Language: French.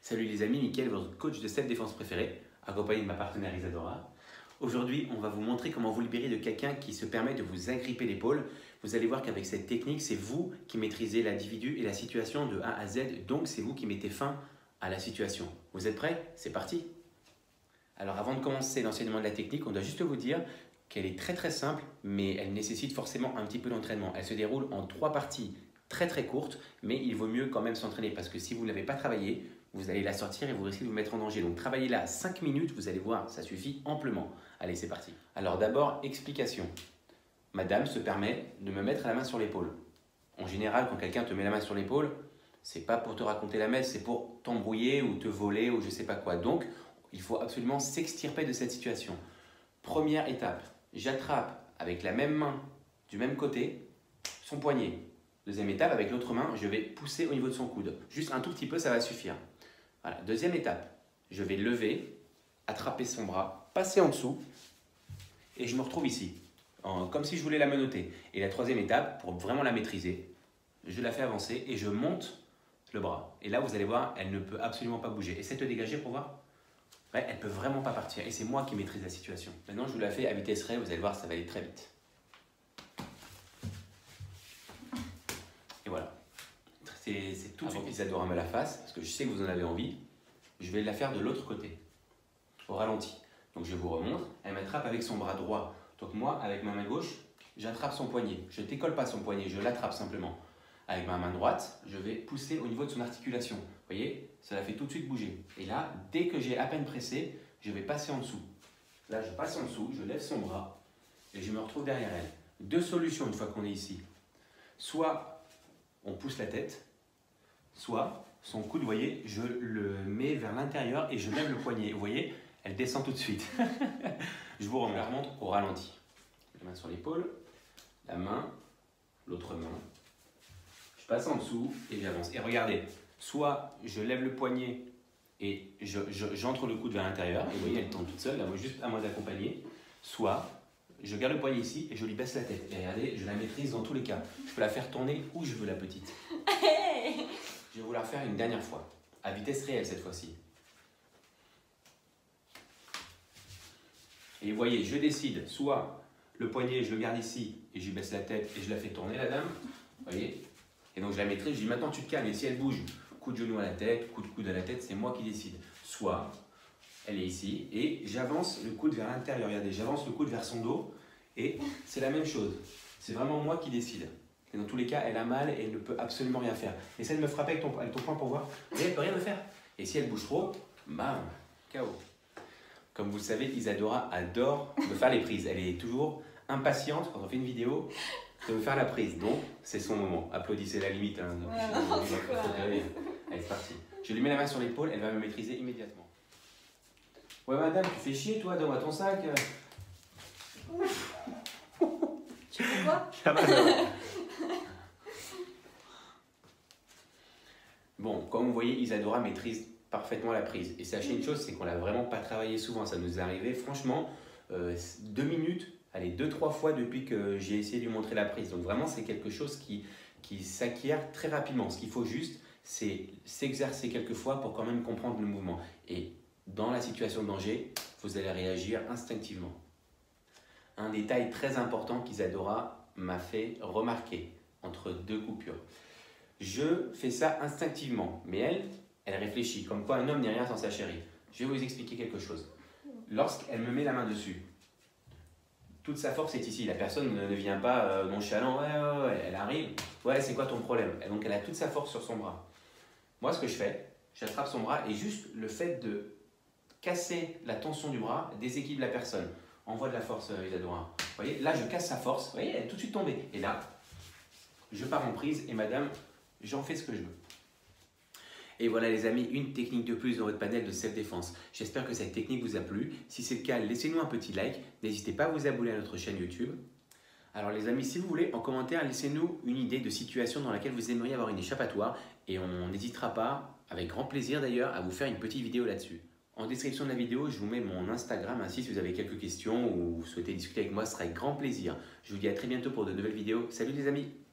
Salut les amis, Mickaël, votre coach de self-défense préféré, accompagné de ma partenaire Isadora. Aujourd'hui, on va vous montrer comment vous libérer de quelqu'un qui se permet de vous agripper l'épaule. Vous allez voir qu'avec cette technique, c'est vous qui maîtrisez l'individu et la situation de A à Z, donc c'est vous qui mettez fin à la situation. Vous êtes prêts? C'est parti! Alors avant de commencer l'enseignement de la technique, on doit juste vous dire qu'elle est très simple, mais elle nécessite forcément un petit peu d'entraînement. Elle se déroule en 3 parties très courtes, mais il vaut mieux quand même s'entraîner parce que si vous ne l'avez pas travaillé, vous allez la sortir et vous risquez de vous mettre en danger. Donc travaillez-la 5 minutes, vous allez voir, ça suffit amplement. Allez, c'est parti. Alors d'abord, explication. Madame se permet de me mettre la main sur l'épaule. En général, quand quelqu'un te met la main sur l'épaule, c'est pas pour te raconter la messe, c'est pour t'embrouiller ou te voler ou je sais pas quoi. Donc, il faut absolument s'extirper de cette situation. Première étape, j'attrape avec la même main du même côté son poignet. Deuxième étape, avec l'autre main, je vais pousser au niveau de son coude. Juste un tout petit peu, ça va suffire. Voilà. Deuxième étape, je vais lever, attraper son bras, passer en dessous et je me retrouve ici, comme si je voulais la menotter. Et la troisième étape, pour vraiment la maîtriser, je la fais avancer et je monte le bras. Et là, vous allez voir, elle ne peut absolument pas bouger. Essaye de te dégager pour voir. Ouais, elle ne peut vraiment pas partir et c'est moi qui maîtrise la situation. Maintenant, je vous la fais à vitesse réelle, vous allez voir, ça va aller très vite. Et voilà. C'est tout de suite Isadora me la fasse, parce que je sais que vous en avez envie. Je vais la faire de l'autre côté, au ralenti. Donc je vous remontre, elle m'attrape avec son bras droit. Donc moi, avec ma main gauche, j'attrape son poignet. Je ne décolle pas son poignet, je l'attrape simplement. Avec ma main droite, je vais pousser au niveau de son articulation. Vous voyez, ça la fait tout de suite bouger. Et là, dès que j'ai à peine pressé, je vais passer en dessous. Là, je passe en dessous, je lève son bras et je me retrouve derrière elle. Deux solutions une fois qu'on est ici. Soit on pousse la tête, soit son coude, vous voyez, je le mets vers l'intérieur et je lève le poignet. Vous voyez, elle descend tout de suite. Je vous remonte au ralenti. La main sur l'épaule, la main, l'autre main. Je passe en dessous et j'avance. Et regardez, soit je lève le poignet et j'entre le coude vers l'intérieur. Et vous voyez, elle tombe toute seule, là, juste à moi d'accompagner. Soit je garde le poignet ici et je lui baisse la tête. Et regardez, je la maîtrise dans tous les cas. Je peux la faire tourner où je veux, la petite. Je vais vous la refaire une dernière fois, à vitesse réelle cette fois-ci. Et vous voyez, je décide, soit le poignet, je le garde ici et je lui baisse la tête et je la fais tourner, la dame. Vous voyez? Et donc je la maîtrise, je dis maintenant tu te calmes. Et si elle bouge, coup de genou à la tête, coup de coude à la tête, c'est moi qui décide. Soit elle est ici et j'avance le coude vers l'intérieur. Regardez, j'avance le coude vers son dos et c'est la même chose. C'est vraiment moi qui décide. Et dans tous les cas, elle a mal et elle ne peut absolument rien faire. Essaye de me frapper avec ton poing pour voir. Et elle ne peut rien me faire. Et si elle bouge trop, bam, KO. Comme vous le savez, Isadora adore me faire les prises. Elle est toujours impatiente quand on fait une vidéo de me faire la prise. Donc, c'est son moment. Applaudissez la limite. Hein. Allez, c'est parti. Je lui mets la main sur l'épaule, elle va me maîtriser immédiatement. Ouais, madame, tu fais chier, toi, donne-moi ton sac. Tu fais quoi? Ça va. Bon, comme vous voyez, Isadora maîtrise parfaitement la prise. Et sachez une chose, c'est qu'on l'a vraiment pas travaillé souvent. Ça nous est arrivé, franchement, 2 minutes, allez, 2-3 fois depuis que j'ai essayé de lui montrer la prise. Donc vraiment, c'est quelque chose qui s'acquiert très rapidement. Ce qu'il faut juste, c'est s'exercer quelques fois pour quand même comprendre le mouvement. Et dans la situation de danger, vous allez réagir instinctivement. Un détail très important qu'Isadora m'a fait remarquer entre 2 coupures. Je fais ça instinctivement, mais elle réfléchit, comme quoi un homme n'est rien sans sa chérie. Je vais vous expliquer quelque chose. Lorsqu'elle me met la main dessus, toute sa force est ici. La personne ne vient pas nonchalant, ouais, elle arrive, ouais, c'est quoi ton problème? Et donc elle a toute sa force sur son bras. Moi, ce que je fais, j'attrape son bras et juste le fait de casser la tension du bras déséquilibre la personne. Envoie de la force, Isadora. Vous voyez, là, je casse sa force. Vous voyez, elle est tout de suite tombée. Et là, je pars en prise et madame, j'en fais ce que je veux. Et voilà les amis, une technique de plus dans votre panel de self-défense. J'espère que cette technique vous a plu. Si c'est le cas, laissez-nous un petit like. N'hésitez pas à vous abonner à notre chaîne YouTube. Alors les amis, si vous voulez, en commentaire, laissez-nous une idée de situation dans laquelle vous aimeriez avoir une échappatoire. Et on n'hésitera pas, avec grand plaisir d'ailleurs, à vous faire une petite vidéo là-dessus. En description de la vidéo, je vous mets mon Instagram. Ainsi, si vous avez quelques questions ou vous souhaitez discuter avec moi, ce sera avec grand plaisir. Je vous dis à très bientôt pour de nouvelles vidéos. Salut les amis!